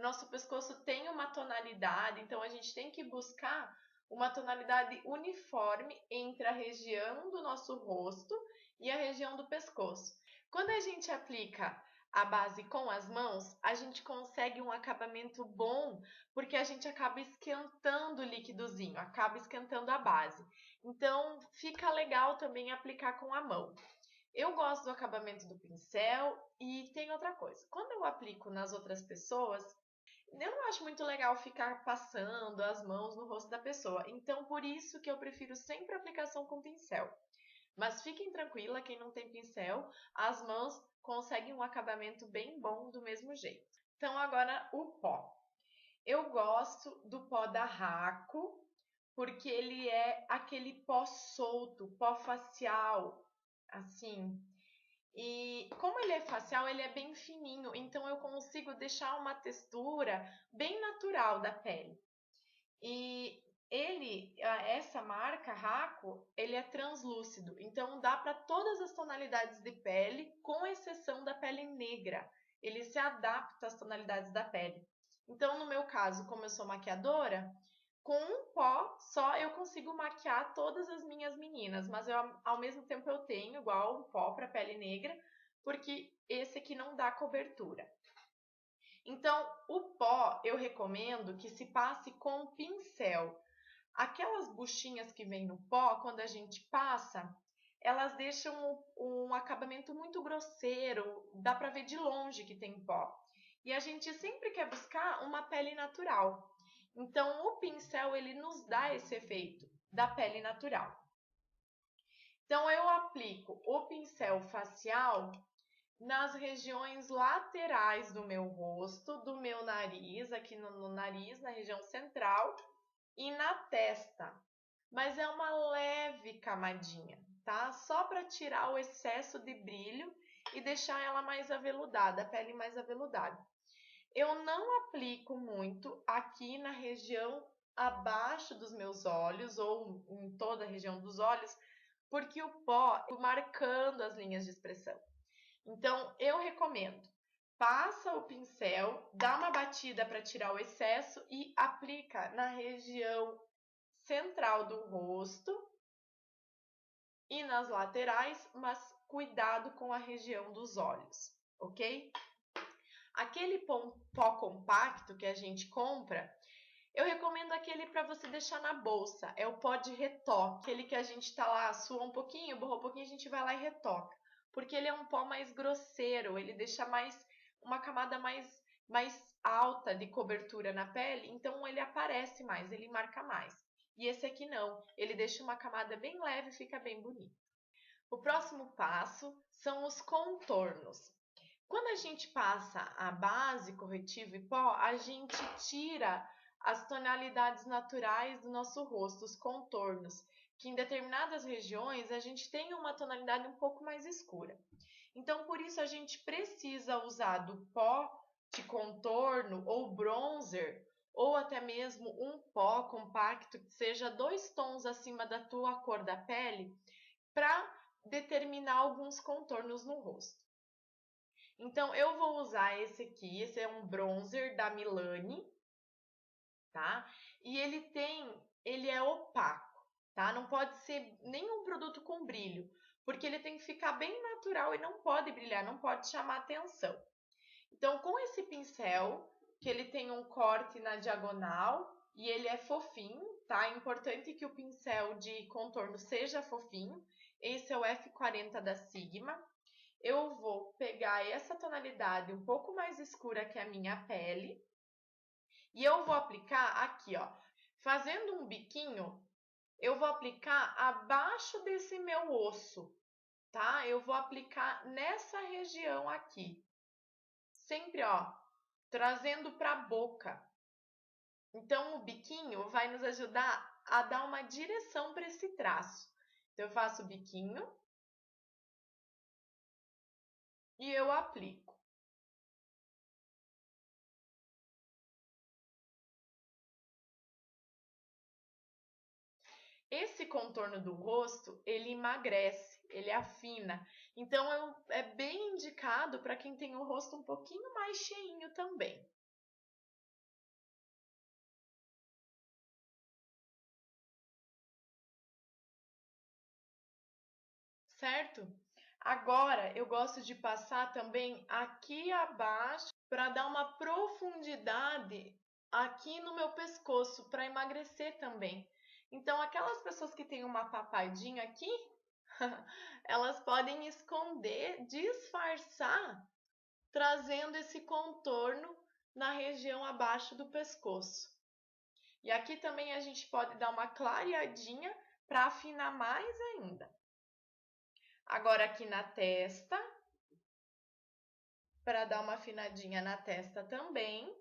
o nosso pescoço tem uma tonalidade, então a gente tem que buscar uma tonalidade uniforme entre a região do nosso rosto e a região do pescoço. Quando a gente aplica a base com as mãos, a gente consegue um acabamento bom, porque a gente acaba esquentando o líquidozinho, acaba esquentando a base. Então, fica legal também aplicar com a mão. Eu gosto do acabamento do pincel e tem outra coisa. Quando eu aplico nas outras pessoas, eu não acho muito legal ficar passando as mãos no rosto da pessoa. Então, por isso que eu prefiro sempre a aplicação com pincel. Mas fiquem tranquila, quem não tem pincel, as mãos conseguem um acabamento bem bom do mesmo jeito. Então, agora o pó. Eu gosto do pó da Raco, porque ele é aquele pó solto, pó facial, assim. E como ele é facial, ele é bem fininho, então eu consigo deixar uma textura bem natural da pele. E essa marca Raco, ele é translúcido, então dá para todas as tonalidades de pele, com exceção da pele negra. Ele se adapta às tonalidades da pele. Então, no meu caso, como eu sou maquiadora, com um pó só eu consigo maquiar todas as minhas meninas, mas ao mesmo tempo eu tenho igual um pó para pele negra, porque esse aqui não dá cobertura. Então, o pó eu recomendo que se passe com pincel. Aquelas buchinhas que vem no pó, quando a gente passa, elas deixam um acabamento muito grosseiro, dá para ver de longe que tem pó. E a gente sempre quer buscar uma pele natural. Então, o pincel ele nos dá esse efeito da pele natural. Então, eu aplico o pincel facial nas regiões laterais do meu rosto, do meu nariz, aqui no nariz, na região central e na testa. Mas é uma leve camadinha, tá? Só para tirar o excesso de brilho e deixar ela mais aveludada, a pele mais aveludada. Eu não aplico muito aqui na região abaixo dos meus olhos ou em toda a região dos olhos, porque o pó está marcando as linhas de expressão. Então, eu recomendo, passa o pincel, dá uma batida para tirar o excesso e aplica na região central do rosto e nas laterais, mas cuidado com a região dos olhos, ok? Aquele pó compacto que a gente compra, eu recomendo aquele para você deixar na bolsa. É o pó de retoque. Aquele que a gente tá lá, sua um pouquinho, borrou um pouquinho, a gente vai lá e retoca. Porque ele é um pó mais grosseiro, ele deixa uma camada mais alta de cobertura na pele, então ele aparece mais, ele marca mais. E esse aqui não, ele deixa uma camada bem leve e fica bem bonito. O próximo passo são os contornos. Quando a gente passa a base, corretivo e pó, a gente tira as tonalidades naturais do nosso rosto, os contornos, que em determinadas regiões a gente tem uma tonalidade um pouco mais escura. Então, por isso a gente precisa usar do pó de contorno ou bronzer, ou até mesmo um pó compacto que seja 2 tons acima da tua cor da pele, para determinar alguns contornos no rosto. Então, eu vou usar esse aqui, esse é um bronzer da Milani, tá? E ele é opaco, tá? Não pode ser nenhum produto com brilho, porque ele tem que ficar bem natural e não pode brilhar, não pode chamar atenção. Então, com esse pincel, que ele tem um corte na diagonal e ele é fofinho, tá? É importante que o pincel de contorno seja fofinho. Esse é o F40 da Sigma. Eu vou pegar essa tonalidade um pouco mais escura que a minha pele e eu vou aplicar aqui, ó. Fazendo um biquinho, eu vou aplicar abaixo desse meu osso, tá? Eu vou aplicar nessa região aqui. Sempre, ó, trazendo para a boca. Então, o biquinho vai nos ajudar a dar uma direção para esse traço. Então, eu faço o biquinho e eu aplico. Esse contorno do rosto, ele emagrece, ele afina. Então, é bem indicado para quem tem o rosto um pouquinho mais cheinho também. certo? Agora, eu gosto de passar também aqui abaixo para dar uma profundidade aqui no meu pescoço, para emagrecer também. Então, aquelas pessoas que têm uma papadinha aqui, elas podem esconder, disfarçar, trazendo esse contorno na região abaixo do pescoço. E aqui também a gente pode dar uma clareadinha para afinar mais ainda. Agora aqui na testa, para dar uma afinadinha na testa também.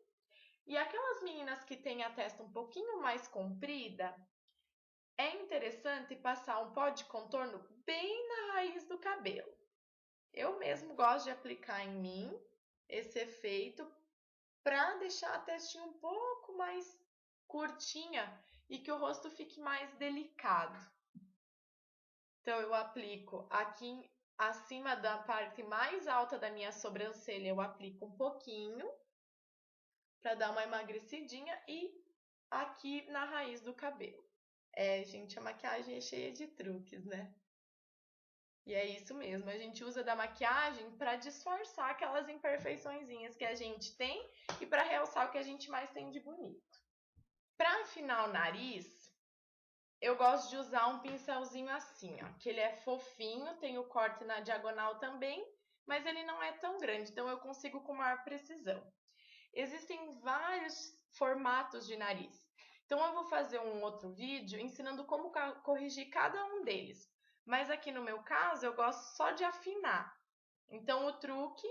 E aquelas meninas que têm a testa um pouquinho mais comprida, é interessante passar um pó de contorno bem na raiz do cabelo. Eu mesmo gosto de aplicar em mim esse efeito para deixar a testinha um pouco mais curtinha e que o rosto fique mais delicado. Então, eu aplico aqui acima da parte mais alta da minha sobrancelha, eu aplico um pouquinho para dar uma emagrecidinha e aqui na raiz do cabelo. Gente, a maquiagem é cheia de truques, né? E é isso mesmo, a gente usa da maquiagem para disfarçar aquelas imperfeiçõezinhas que a gente tem e para realçar o que a gente mais tem de bonito. Para afinar o nariz, eu gosto de usar um pincelzinho assim, ó, que ele é fofinho, tem o corte na diagonal também, mas ele não é tão grande, então eu consigo com maior precisão. Existem vários formatos de nariz, então eu vou fazer um outro vídeo ensinando como corrigir cada um deles. Mas aqui no meu caso, eu gosto só de afinar. Então, o truque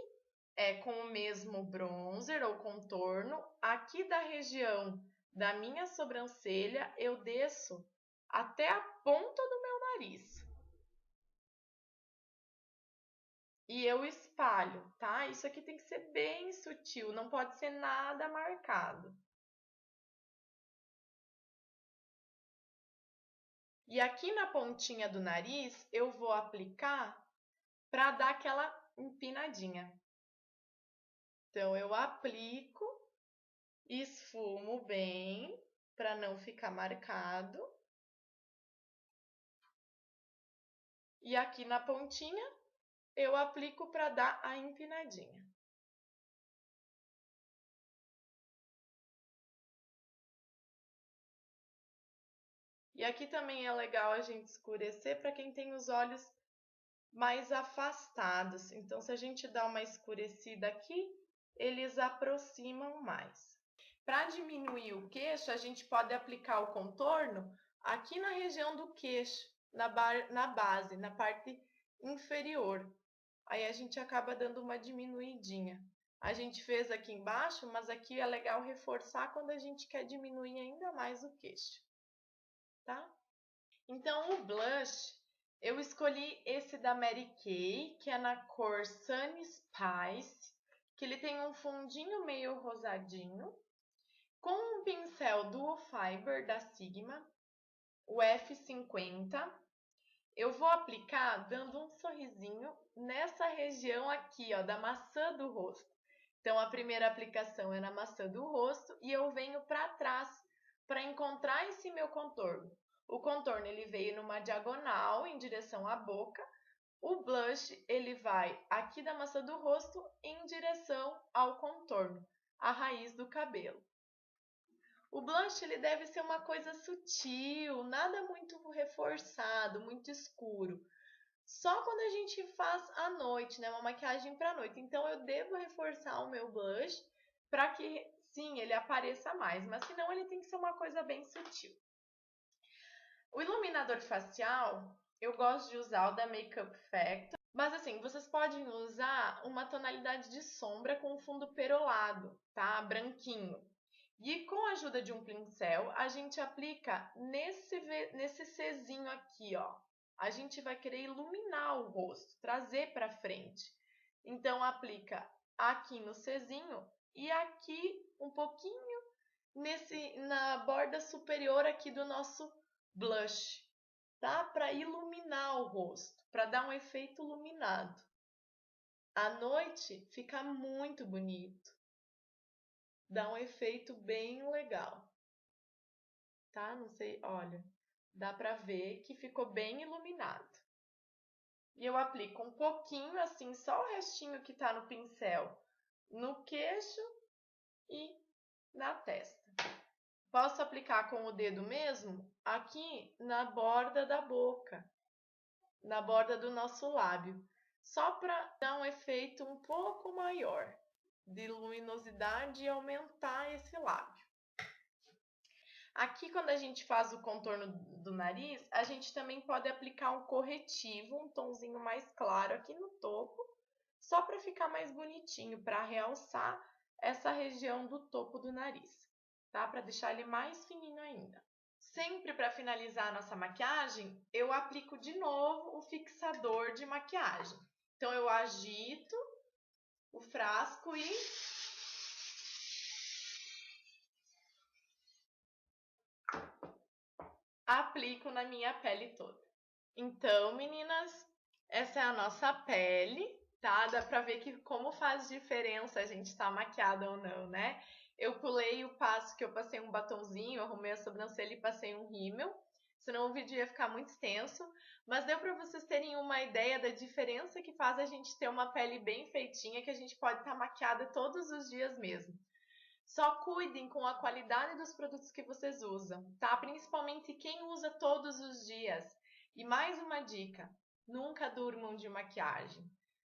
é com o mesmo bronzer ou contorno, aqui da região da minha sobrancelha, eu desço até a ponta do meu nariz. E eu espalho, tá? Isso aqui tem que ser bem sutil, não pode ser nada marcado. E aqui na pontinha do nariz, eu vou aplicar para dar aquela empinadinha. Então, eu aplico, esfumo bem, para não ficar marcado. E aqui na pontinha, eu aplico para dar a empinadinha. E aqui também é legal a gente escurecer para quem tem os olhos mais afastados. Então, se a gente dá uma escurecida aqui, eles aproximam mais. Para diminuir o queixo, a gente pode aplicar o contorno aqui na região do queixo, na base, na parte inferior. Aí a gente acaba dando uma diminuidinha. A gente fez aqui embaixo, mas aqui é legal reforçar quando a gente quer diminuir ainda mais o queixo, tá? Então, o blush, eu escolhi esse da Mary Kay, que é na cor Sunny Spice, que ele tem um fundinho meio rosadinho, com um pincel Duo Fiber da Sigma, o F50. Eu vou aplicar dando um sorrisinho nessa região aqui, ó, da maçã do rosto. Então, a primeira aplicação é na maçã do rosto e eu venho para trás para encontrar esse meu contorno. O contorno ele veio numa diagonal em direção à boca. O blush ele vai aqui da maçã do rosto em direção ao contorno, a raiz do cabelo. O blush ele deve ser uma coisa sutil, nada muito reforçado, muito escuro. Só quando a gente faz à noite, né? Uma maquiagem para noite. Então, eu devo reforçar o meu blush para que, sim, ele apareça mais. Mas, se não, ele tem que ser uma coisa bem sutil. O iluminador facial, eu gosto de usar o da Makeup Factor. Mas, assim, vocês podem usar uma tonalidade de sombra com fundo perolado, tá? Branquinho. E com a ajuda de um pincel, a gente aplica nesse Czinho aqui, ó. A gente vai querer iluminar o rosto, trazer para frente. Então, aplica aqui no Czinho e aqui um pouquinho na borda superior aqui do nosso blush, tá? Para iluminar o rosto, para dar um efeito iluminado. À noite fica muito bonito. Dá um efeito bem legal, tá? Não sei, olha, dá pra ver que ficou bem iluminado. E eu aplico um pouquinho, assim, só o restinho que tá no pincel, no queixo e na testa. Posso aplicar com o dedo mesmo aqui na borda da boca, na borda do nosso lábio, só para dar um efeito um pouco maior de luminosidade e aumentar esse lábio. Aqui, quando a gente faz o contorno do nariz, a gente também pode aplicar um corretivo, um tonzinho mais claro aqui no topo, só para ficar mais bonitinho, para realçar essa região do topo do nariz, tá? Para deixar ele mais fininho ainda. Sempre para finalizar a nossa maquiagem, eu aplico de novo o fixador de maquiagem. Então, eu agito o frasco e aplico na minha pele toda. Então, meninas, essa é a nossa pele, tá? Dá pra ver que como faz diferença a gente tá maquiada ou não, né? Eu pulei o passo que eu passei um batonzinho, arrumei a sobrancelha e passei um rímel, senão o vídeo ia ficar muito extenso, mas deu pra vocês terem uma ideia da diferença que faz a gente ter uma pele bem feitinha, que a gente pode estar maquiada todos os dias mesmo. Só cuidem com a qualidade dos produtos que vocês usam, tá? Principalmente quem usa todos os dias. E mais uma dica, nunca durmam de maquiagem,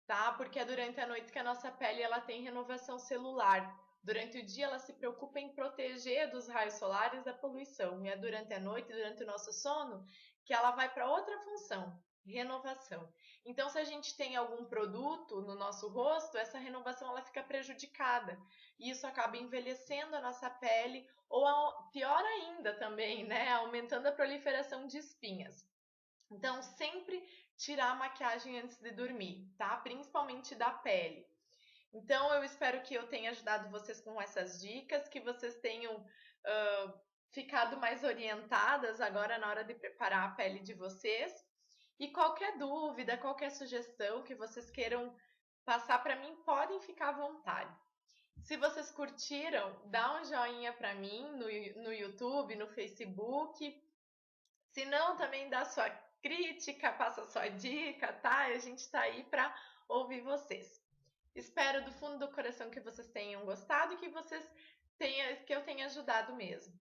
tá? Porque é durante a noite que a nossa pele ela tem renovação celular. Durante o dia ela se preocupa em proteger dos raios solares da poluição. E é durante a noite, durante o nosso sono, que ela vai para outra função, renovação. Então, se a gente tem algum produto no nosso rosto, essa renovação ela fica prejudicada. E isso acaba envelhecendo a nossa pele, ou pior ainda também, né? Aumentando a proliferação de espinhas. Então, sempre tirar a maquiagem antes de dormir, tá? Principalmente da pele. Então, eu espero que eu tenha ajudado vocês com essas dicas, que vocês tenham ficado mais orientadas agora na hora de preparar a pele de vocês. E qualquer dúvida, qualquer sugestão que vocês queiram passar para mim, podem ficar à vontade. Se vocês curtiram, dá um joinha para mim no YouTube, no Facebook. Se não, também dá sua crítica, passa sua dica, tá? A gente está aí para ouvir vocês. Espero do fundo do coração que vocês tenham gostado e que eu tenha ajudado mesmo.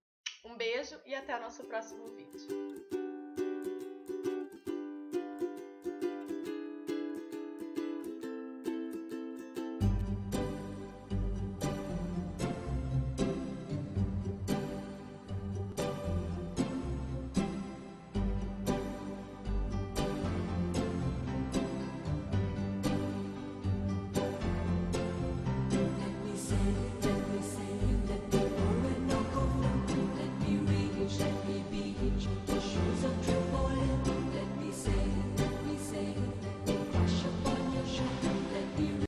Um beijo e até o nosso próximo vídeo.